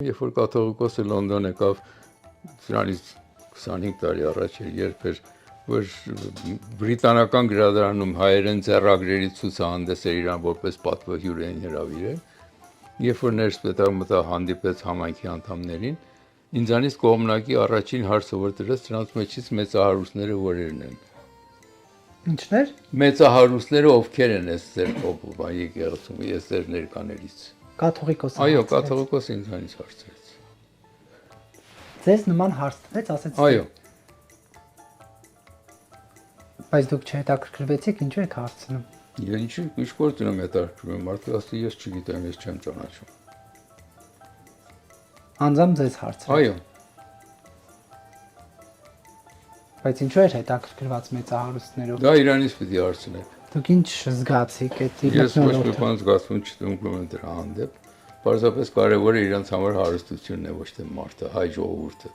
երբ որ կաթողիկոսը Լոնդոն եկավ, սրանից 25 տարի առաջ էր, երբ էր որ բրիտանական գրադարանում հայերեն ձեռագրերի ցուցահանդես էր իրան որպես պատվոհյուր էին հրավիրել, երբ որ ներսպետակ մտա հանդիպեց համայնքի անդամներին, ինձանից կողմնակի առաջին հարցը որ դրեց նրանց մեջից մեծահարուստները որերն են։ Ինչներ։ Մեծահարուստները ովքեր են այս ձեր եկեղեցում, ես ձեր ներկաներից։ Կաթողիկոսը։ Այո, կաթողիկոսը ինձանից հարցրեց։ Ձեզ նման հարց տվեց, ասեց։ Այո։ Բայց դուք չհետաքրքրվեցիք, ինչու եք հարցնում։ Ինչ գործ ունեմ հետաքրքրում, մարդը ասի ես չգիտեմ, ես չեմ ճանաչում։ Անձամբ ձեզ հարցրեց։ Այո։ Բայց ինչու էր հետաքրքրված մեծահարուստներով։ Դա իրանից պիտի հարցնեք։ Դուք ինչ զգացիք այդ Ես ոչ մի բան զգացում չտունկում եմ դրա հանդեպ։ Պարզապես կարևորը իրանց համար հարստությունն է, ոչ թե մարդը, հայ ժողովուրդը։